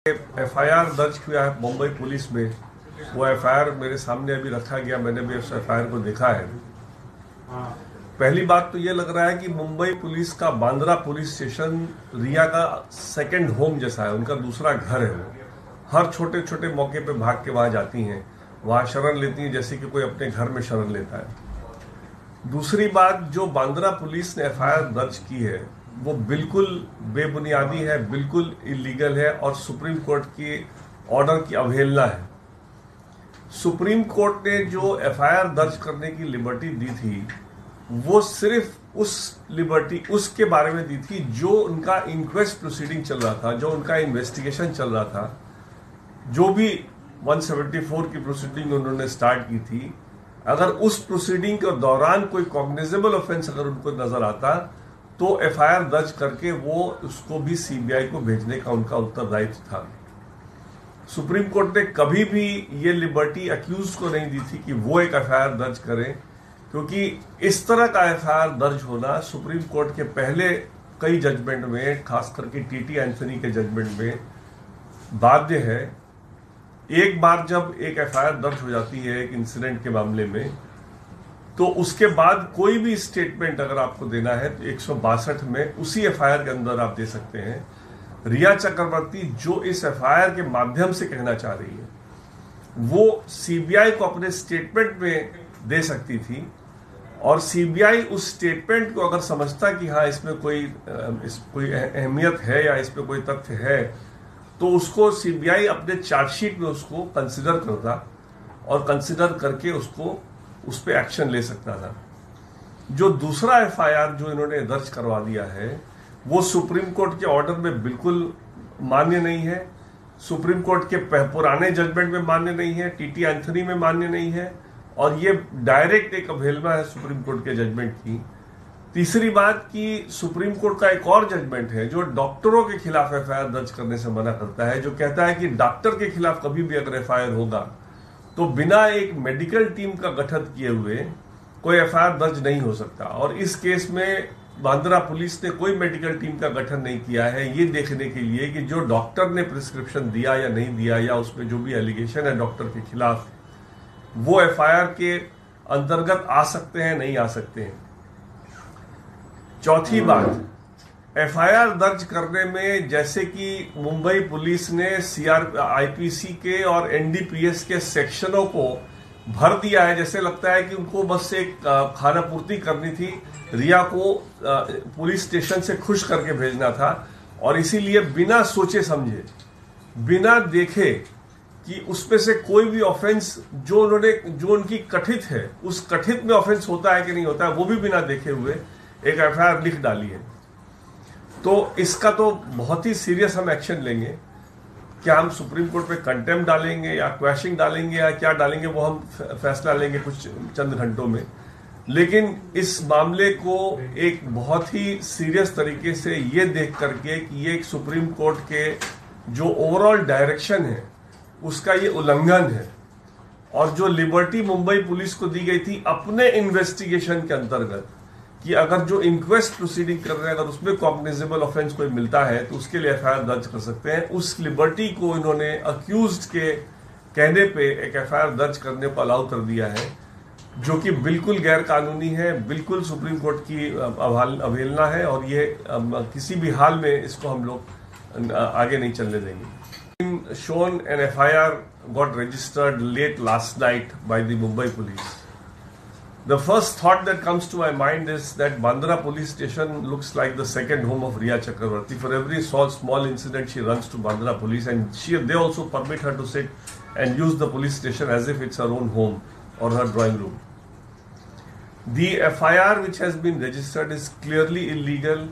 FIR दर्ज किया है मुंबई पुलिस में। वो एफआईआर मेरे सामने अभी रखा गया, मैंने भी उस एफआईआर को देखा है। पहली बात तो ये लग रहा है कि मुंबई पुलिस का बांद्रा पुलिस स्टेशन रिया का सेकंड होम जैसा है, उनका दूसरा घर है। वो हर छोटे छोटे मौके पे भाग के वहां जाती हैं, वहां शरण लेती हैं जैसे कि कोई अपने घर में शरण लेता है। दूसरी बात, जो बांद्रा पुलिस ने एफआईआर दर्ज की है वो बिल्कुल बेबुनियादी है, बिल्कुल इलीगल है और सुप्रीम कोर्ट की ऑर्डर की अवहेलना है। सुप्रीम कोर्ट ने जो एफआईआर दर्ज करने की लिबर्टी दी थी वो सिर्फ उस लिबर्टी उसके बारे में दी थी जो उनका इंक्वेस्ट प्रोसीडिंग चल रहा था, जो उनका इन्वेस्टिगेशन चल रहा था, जो भी 174 की प्रोसीडिंग उन्होंने स्टार्ट की थी। अगर उस प्रोसीडिंग के दौरान कोई कॉग्निजेबल ऑफेंस अगर उनको नजर आता तो एफआईआर दर्ज करके वो उसको भी सीबीआई को भेजने का उनका उत्तरदायित्व था। सुप्रीम कोर्ट ने कभी भी ये लिबर्टी अक्यूज को नहीं दी थी कि वो एक एफआईआर दर्ज करें, क्योंकि इस तरह का एफआईआर दर्ज होना सुप्रीम कोर्ट के पहले कई जजमेंट में, खास करके टीटी एंथनी के जजमेंट में बाध्य है। एक बार जब एक एफआईआर दर्ज हो जाती है एक इंसिडेंट के मामले में, तो उसके बाद कोई भी स्टेटमेंट अगर आपको देना है तो 162 में उसी एफआईआर के अंदर आप दे सकते हैं। रिया चक्रवर्ती जो इस एफआईआर के माध्यम से कहना चाह रही है वो सीबीआई को अपने स्टेटमेंट में दे सकती थी, और सीबीआई उस स्टेटमेंट को अगर समझता कि हाँ इसमें कोई अहमियत है या इसमें कोई तथ्य है, तो उसको सीबीआई अपने चार्जशीट में उसको कंसिडर करता और कंसिडर करके उसको उस पर एक्शन ले सकता था। जो दूसरा एफआईआर जो इन्होंने दर्ज करवा दिया है वो सुप्रीम कोर्ट के ऑर्डर में बिल्कुल मान्य नहीं है, सुप्रीम कोर्ट के पुराने जजमेंट में मान्य नहीं है, टीटी एंथनी में मान्य नहीं है, और ये डायरेक्ट एक अवहेलना है सुप्रीम कोर्ट के जजमेंट की। तीसरी बात कि सुप्रीम कोर्ट का एक और जजमेंट है जो डॉक्टरों के खिलाफ एफआईआर दर्ज करने से मना करता है, जो कहता है कि डॉक्टर के खिलाफ कभी भी अगर एफआईआर होगा तो बिना एक मेडिकल टीम का गठन किए हुए कोई एफआईआर दर्ज नहीं हो सकता। और इस केस में बांद्रा पुलिस ने कोई मेडिकल टीम का गठन नहीं किया है ये देखने के लिए कि जो डॉक्टर ने प्रिस्क्रिप्शन दिया या नहीं दिया, या उसमें जो भी एलिगेशन है डॉक्टर के खिलाफ, वो एफआईआर के अंतर्गत आ सकते हैं नहीं आ सकते हैं। चौथी बात, एफआईआर दर्ज करने में जैसे कि मुंबई पुलिस ने आईपीसी के और एनडीपीएस के सेक्शनों को भर दिया है, जैसे लगता है कि उनको बस एक खाना पूर्ति करनी थी, रिया को पुलिस स्टेशन से खुश करके भेजना था, और इसीलिए बिना सोचे समझे, बिना देखे कि उसमें से कोई भी ऑफेंस जो उनकी कथित है उस कथित में ऑफेंस होता है कि नहीं होता है, वो भी बिना देखे हुए एक एफआईआर लिख डाली है। तो इसका तो बहुत ही सीरियस हम एक्शन लेंगे। क्या हम सुप्रीम कोर्ट पे कंटेम्प्ट डालेंगे या क्वैशिंग डालेंगे या क्या डालेंगे, वो हम फैसला लेंगे कुछ चंद घंटों में। लेकिन इस मामले को एक बहुत ही सीरियस तरीके से ये देख करके कि ये एक सुप्रीम कोर्ट के जो ओवरऑल डायरेक्शन है उसका ये उल्लंघन है, और जो लिबर्टी मुंबई पुलिस को दी गई थी अपने इन्वेस्टिगेशन के अंतर्गत कि अगर जो इंक्वेस्ट प्रोसीडिंग कर रहे हैं अगर उसमें कॉग्निजेबल ऑफेंस कोई मिलता है तो उसके लिए एफआईआर दर्ज कर सकते हैं, उस लिबर्टी को इन्होंने अक्यूज्ड के कहने पे एक एफआईआर दर्ज करने को अलाउ कर दिया है, जो कि बिल्कुल गैर कानूनी है, बिल्कुल सुप्रीम कोर्ट की अवहेलना है, और ये किसी भी हाल में इसको हम लोग आगे नहीं चलने देंगे। Shown an FIR got registered late last night by the Mumbai police. The first thought that comes to my mind is that Bandra police station looks like the second home of Riya Chakravarti. For every small incident, she runs to Bandra police, and they also permit her to sit and use the police station as if it's her own home or her drawing room. The FIR which has been registered is clearly illegal,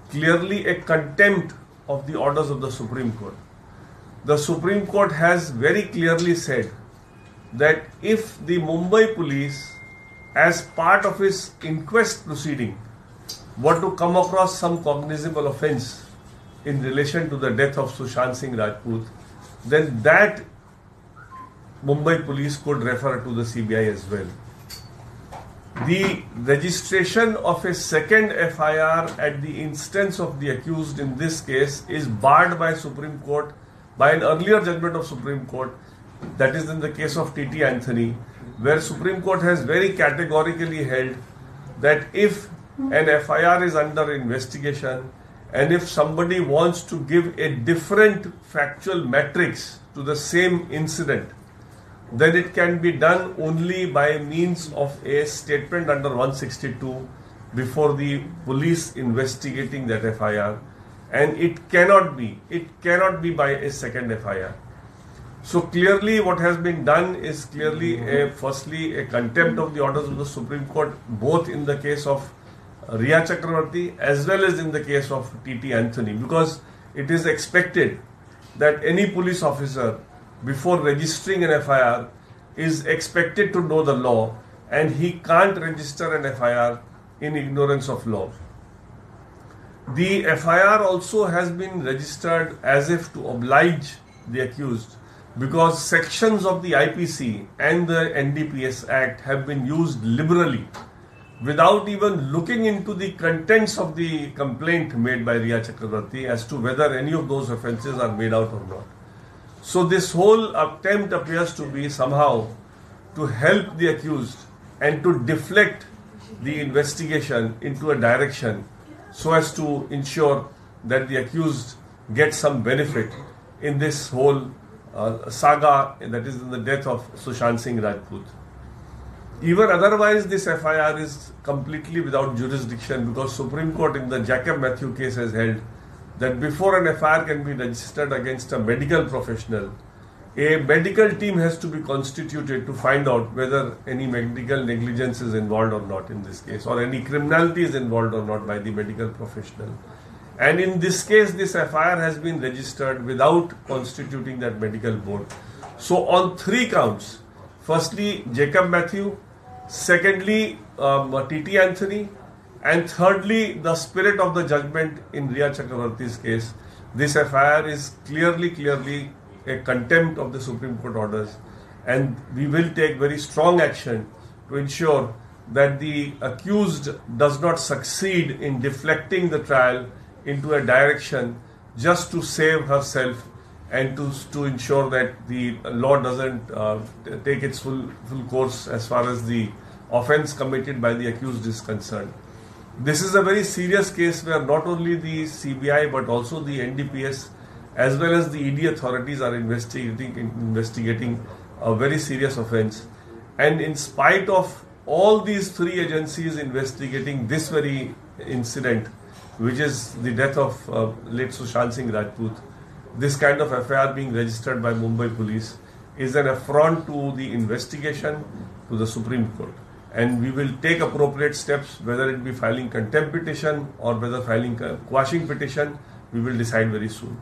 clearly a contempt of the orders of the Supreme Court. The Supreme Court has very clearly said that if the Mumbai police, as part of its inquest proceeding, were to come across some cognizable offence in relation to the death of Sushant Singh Rajput, then that Mumbai police could refer to the CBI as well. The registration of a second FIR at the instance of the accused in this case is barred by Supreme Court by an earlier judgment of Supreme Court, that is in the case of T.T. Anthony, where Supreme Court has very categorically held that if an FIR is under investigation and if somebody wants to give a different factual matrix to the same incident, then it can be done only by means of a statement under 162 before the police investigating that FIR, and it cannot be by a second FIR. So clearly what has been done is clearly firstly a contempt of the orders of the Supreme Court, both in the case of Riya Chakravarti as well as in the case of T.T. Anthony, because it is expected that any police officer before registering an FIR is expected to know the law, and he can't register an FIR in ignorance of law. The FIR also has been registered as if to oblige the accused, because sections of the IPC and the NDPS Act have been used liberally without even looking into the contents of the complaint made by Riya Chakravarti as to whether any of those offences are made out or not. So this whole attempt appears to be somehow to help the accused and to deflect the investigation into a direction so as to ensure that the accused gets some benefit in this whole saga, that is in the death of Sushant Singh Rajput. Even otherwise, this FIR is completely without jurisdiction, because Supreme Court in the Jacob Matthew case has held that before an FIR can be registered against a medical professional, a medical team has to be constituted to find out whether any medical negligence is involved or not in this case, or any criminality is involved or not by the medical professional. And in this case, this FIR has been registered without constituting that medical board. So on 3 counts, firstly Jacob Matthew, secondly T.T. Anthony, and thirdly the spirit of the judgment in Riya Chakravarti's case, this FIR is clearly a contempt of the Supreme Court orders, and we will take very strong action to ensure that the accused does not succeed in deflecting the trial into a direction just to save herself and to ensure that the law doesn't take its full course as far as the offence committed by the accused is concerned. This is a very serious case where not only the CBI but also the NDPS as well as the ED authorities are investigating a very serious offence. And in spite of all these 3 agencies investigating this very incident, which is the death of late Sushant Singh Rajput, this kind of FIR being registered by Mumbai police is an affront to the investigation, to the Supreme Court. And we will take appropriate steps, whether it be filing contempt petition or whether filing quashing petition, we will decide very soon.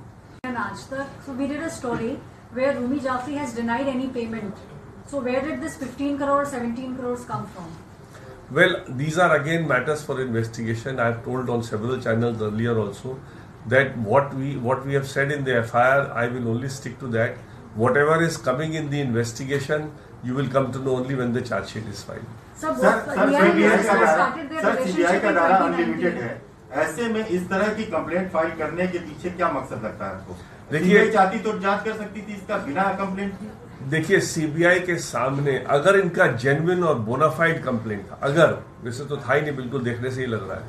So we did a story where Rumi Jafri has denied any payment. So where did this 15 crore or 17 crores come from? Well, these are again matters for investigation. I have told on several channels earlier also that what we have said in the FIR, I will only stick to that. Whatever is coming in the investigation, you will come to know only when the charge sheet is filed. Sir, CBI का दायरा unlimited है, ऐसे में इस तरह की complaint file करने के पीछे क्या मकसद लगता है आपको? देखिए, चाहती तो जांच कर सकती थी इसका बिना कंप्लेंट की। देखिए, सीबीआई के सामने अगर इनका जेन्युइन और बोनाफाइड कंप्लेंट था, अगर वैसे तो था ही नहीं, बिल्कुल देखने से ही लग रहा है,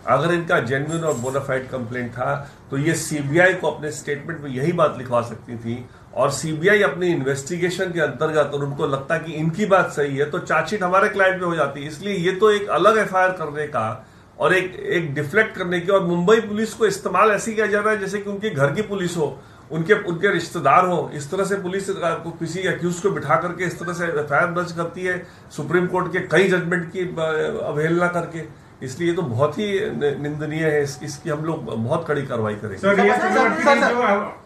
अगर इनका जेन्युइन और बोनाफाइड कंप्लेंट था तो ये सीबीआई को अपने स्टेटमेंट में यही बात लिखवा सकती थी, और सीबीआई अपनी इन्वेस्टिगेशन के अंतर्गत और उनको लगता कि इनकी बात सही है तो चार्जशीट हमारे क्लाइंट पे हो जाती है। इसलिए ये तो एक अलग एफआईआर करने का और एक डिफ्लेक्ट करने की, और मुंबई पुलिस को इस्तेमाल ऐसे किया जा रहा है जैसे कि उनके घर की पुलिस हो, उनके रिश्तेदार हो। इस तरह से पुलिस को किसी एक्यूज को बिठा करके इस तरह से एफआईआर दर्ज करती है सुप्रीम कोर्ट के कई जजमेंट की अवहेलना करके। इसलिए तो बहुत ही निंदनीय है, इसकी हम लोग बहुत कड़ी कार्रवाई करेंगे। सर, रिया चक्रवर्ती ने जो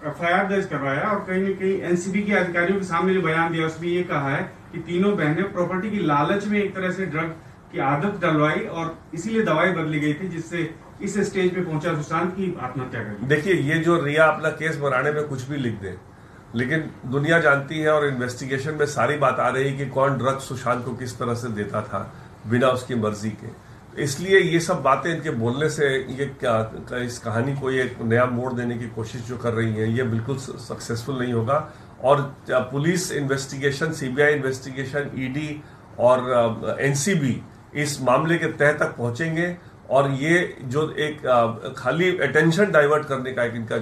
एफआईआर दर्ज करवाया और कहीं न कहीं एनसीबी के अधिकारियों के सामने जो बयान दिया उसमें ये कहा है कि तीनों बहनें प्रॉपर्टी की लालच में एक तरह से ड्रग की आदत डलवाई और इसीलिए दवाई बदली गई थी, जिससे इस स्टेज पे पहुंचा सुशांत की आत्महत्या कर दी। देखिए, ये जो रिया अपना केस बनाने में कुछ भी लिख दे, लेकिन दुनिया जानती है और इन्वेस्टिगेशन में सारी बात आ रही है कि कौन ड्रग सुशांत को किस तरह से देता था बिना उसकी मर्जी के। इसलिए ये सब बातें इनके बोलने से ये क्या इस कहानी को ये नया मोड़ देने की कोशिश जो कर रही है ये बिल्कुल सक्सेसफुल नहीं होगा। और police investigation, CBI investigation, ED और एनसीबी इस मामले के तह तक पहुंचेंगे और ये जो एक खाली अटेंशन डाइवर्ट करने का एक इनका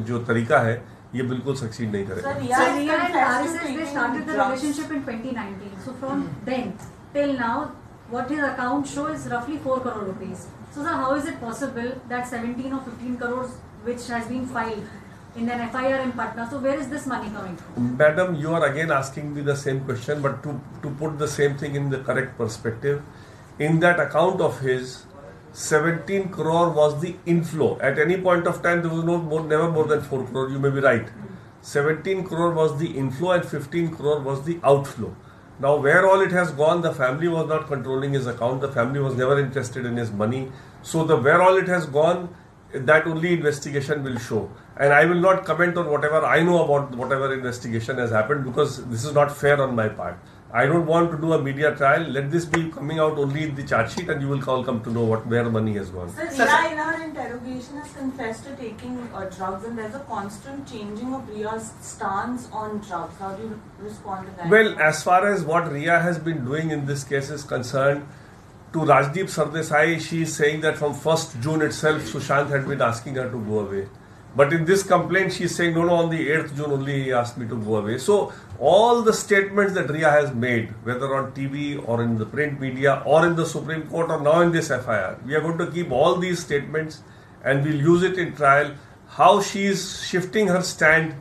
जो तरीका है ये बिल्कुल सक्सीड नहीं करेगा। Riya and RSS, they started the relationship in 2019. So from then till now, what his account show is roughly 4 crore rupees. So sir, how is it possible that 17 or 15 crores which has been filed in an FIR in Patna, so where is this money coming from? Madam, you are again asking me the same question, but to put the same thing in the correct perspective, in that account of his, 17 crore was the inflow. At any point of time, there was never more than 4 crore. You may be right. 17 crore was the inflow and 15 crore was the outflow. Now, where all it has gone, the family was not controlling his account. The family was never interested in his money. So, where all it has gone, that only investigation will show. And I will not comment on whatever I know about whatever investigation has happened, because this is not fair on my part. I don't want to do a media trial. Let this be coming out only in the charge sheet, and you will all come to know where money has gone. Sir, Riya in her interrogation has confessed to taking drugs, and there's a constant changing of Riya's stance on drugs. How do you respond to that? Well, as far as what Riya has been doing in this case is concerned, to Rajdeep Sardesai, she is saying that from 1st June itself, Sushant had been asking her to go away. But in this complaint, she is saying, no, on the 8th June only he asked me to go away. So, all the statements that Riya has made, whether on TV or in the print media or in the Supreme Court or now in this FIR, we are going to keep all these statements and we'll use it in trial. How she is shifting her stand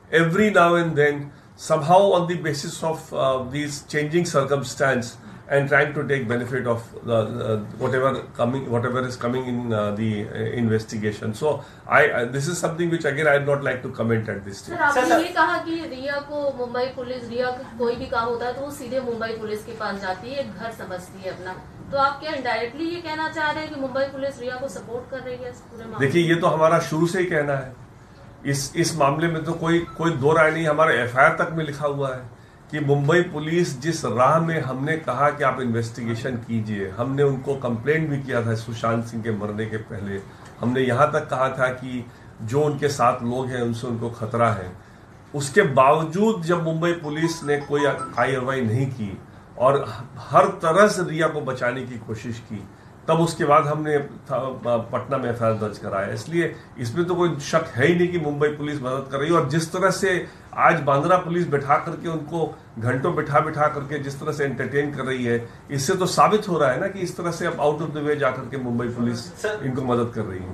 every now and then, somehow on the basis of these changing circumstance, and trying to take benefit of whatever is coming in the investigation. So this is something which again I would not like to comment at this stage. Sir, आपने ये कहा कि रिया को Mumbai police, रिया कोई भी काम होता है तो वो सीधे मुंबई पुलिस के पास जाती है, एक घर समझती है अपना। तो आप क्या इनडायरेक्टली ये कहना चाह रहे हैं कि मुंबई पुलिस रिया को सपोर्ट कर रही है इस पूरे मामले? देखिए, ये तो हमारा शुरू से ही कहना है। इस मामले में तो कोई दो राय नहीं। हमारे FIR तक में लिखा हुआ है कि मुंबई पुलिस जिस राह में हमने कहा कि आप इन्वेस्टिगेशन कीजिए, हमने उनको कंप्लेंट भी किया था सुशांत सिंह के मरने के पहले। हमने यहाँ तक कहा था कि जो उनके साथ लोग हैं उनसे उनको खतरा है। उसके बावजूद जब मुंबई पुलिस ने कोई कार्रवाई नहीं की और हर तरह से रिया को बचाने की कोशिश की, तब उसके बाद हमने पटना में FIR दर्ज कराया। इसलिए इसमें तो कोई शक है ही नहीं कि मुंबई पुलिस मदद कर रही है। और जिस तरह से आज बांद्रा पुलिस बैठा करके उनको घंटों बिठा करके जिस तरह से एंटरटेन कर रही है, इससे तो साबित हो रहा है ना कि इस तरह से अब आउट ऑफ द वे जाकर के मुंबई पुलिस इनको मदद कर रही है।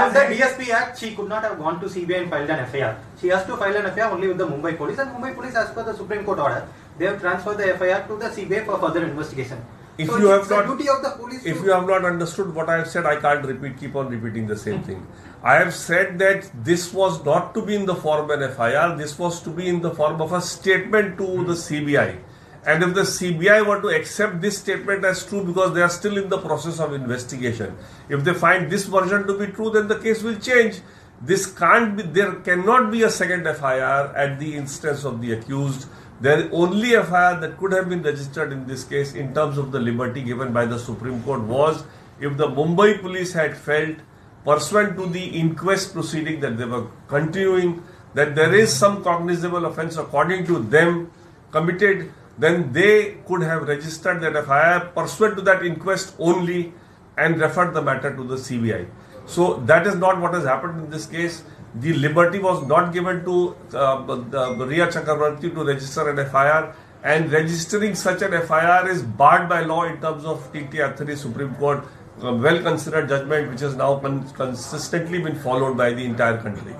Under DSP Act, she could not have gone to CBI and filed an FIR. She has to file an FIR only with the Mumbai Police, and Mumbai Police, as per the Supreme Court order, they have transferred the FIR to the CBI for further investigation. If so you have it's the not, duty of the police if you have not understood what I have said, I can't keep on repeating the same thing. I have said that this was not to be in the form of an FIR, this was to be in the form of a statement to the CBI. And if the CBI were to accept this statement as true, because they are still in the process of investigation, if they find this version to be true, then the case will change. This can't be, there cannot be a second FIR at the instance of the accused. The only FIR that could have been registered in this case in terms of the liberty given by the Supreme Court was if the Mumbai police had felt, pursuant to the inquest proceeding that they were continuing, that there is some cognizable offence according to them committed, then they could have registered that FIR pursuant to that inquest only and referred the matter to the CBI. So that is not what has happened in this case. The liberty was not given to Riya Chakravarti to register an FIR, and registering such an FIR is barred by law in terms of TTR3 Supreme Court well considered judgment, which has now consistently been followed by the entire country.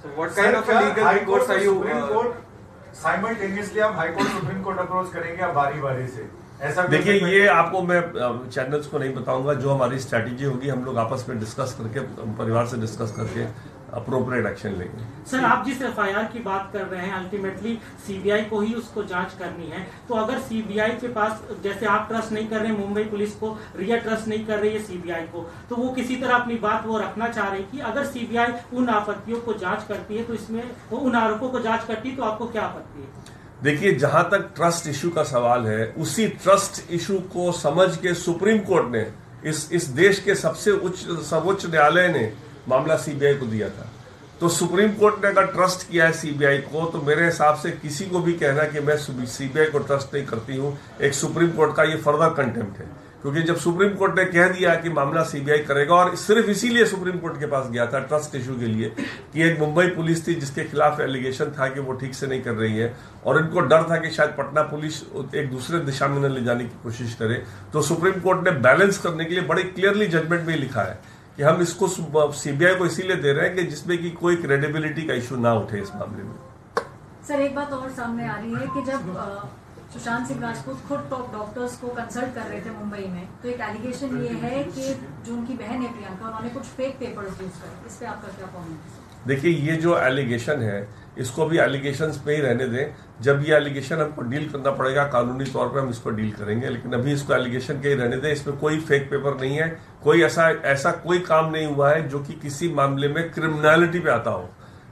So what kind of a legal recourse are you? Simultaneously हम high court supreme court approach करेंगे अब बारी से, ऐसा देखिए, ये आपको मैं चैनल्स को नहीं बताऊंगा। जो हमारी स्ट्रैटेजी होगी हम लोग आपस में डिस्कस करके, परिवार से डिस्कस करके अप्रोप्रिएट एक्शन लेंगे। सर, आप जिस FIR की बात कर रहे हैं, अल्टीमेटली CBI को ही उसको जांच करनी है। तो अगर CBI के पास, जैसे आप ट्रस्ट नहीं कर रहे हैं मुंबई पुलिस को, रिया ट्रस्ट नहीं कर रही है CBI को, तो वो किसी तरह अपनी बात वो रखना चाह रही कि अगर CBI उन आपत्तियों को जांच करती है तो इसमें उन आरोपों को जांच करती है तो आपको क्या आपत्ति है? देखिए, जहां तक ट्रस्ट इशू का सवाल है, उसी ट्रस्ट इशू को समझ के सुप्रीम कोर्ट ने इस देश के सर्वोच्च न्यायालय ने मामला सीबीआई को दिया था। तो सुप्रीम कोर्ट ने अगर ट्रस्ट किया है सीबीआई को, तो मेरे हिसाब से किसी को भी कहना कि मैं सीबीआई को ट्रस्ट नहीं करती हूं, एक सुप्रीम कोर्ट का ये फर्दर कंटेम्प्ट है। क्योंकि जब सुप्रीम कोर्ट ने कह दिया कि मामला सीबीआई करेगा, और सिर्फ इसीलिए सुप्रीम कोर्ट के पास गया था ट्रस्ट इशू के लिए कि एक मुंबई पुलिस थी जिसके खिलाफ एलिगेशन था कि वो ठीक से नहीं कर रही है, और इनको डर था कि शायद पटना पुलिस एक दूसरे दिशा में न ले जाने की कोशिश करे। तो सुप्रीम कोर्ट ने बैलेंस करने के लिए बड़ी क्लियरली जजमेंट में लिखा है कि हम इसको सीबीआई को इसीलिए दे रहे हैं कि जिसमें कि कोई क्रेडिबिलिटी का इशू ना उठे इस मामले में। सर, एक बात और सामने आ रही है कि जब सुशांत सिंह राजपूत खुद टॉप डॉक्टर्स को कंसल्ट कर रहे थे मुंबई में, तो एक एलिगेशन ये है कि जो उनकी बहन है प्रियंका, उन्होंने कुछ फेक पेपर्स यूज करे। इस पे आपका क्या कमेंट है? देखिए, ये जो एलिगेशन है, इसको भी एलिगेशंस पे ही रहने दें। जब ये एलिगेशन हमको डील करना पड़ेगा कानूनी तौर पे, हम इसको डील करेंगे, लेकिन अभी इसको एलिगेशन के ही रहने दें। इसमें कोई फेक पेपर नहीं है, कोई ऐसा कोई काम नहीं हुआ है जो कि किसी मामले में क्रिमिनलिटी पे आता हो।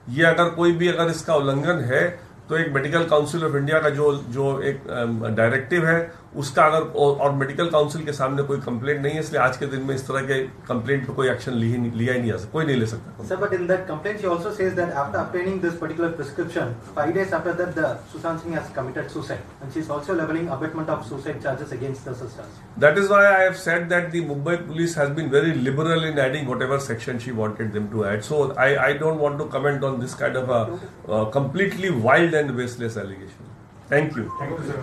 ये अगर इसका उल्लंघन है, तो एक मेडिकल काउंसिल ऑफ इंडिया का जो एक डायरेक्टिव है उसका अगर और मेडिकल काउंसिल के सामने कोई कंप्लेंट नहीं है, इसलिए आज के दिन में इस तरह के कंप्लेंट पे कोई एक्शन लिया ही नहीं जा सकता, कोई नहीं ले सकता। Sir, but in that complaint, she also says that after obtaining this particular prescription, 5 days after that, the Sushant Singh has committed suicide, and she's also leveling abetment of suicide charges against the sisters. That is why I have said that the Mumbai police has been very liberal in adding whatever section she wanted them to add. So I don't want to comment on this kind of a completely wild and baseless allegation. Thank you. Thank you, sir.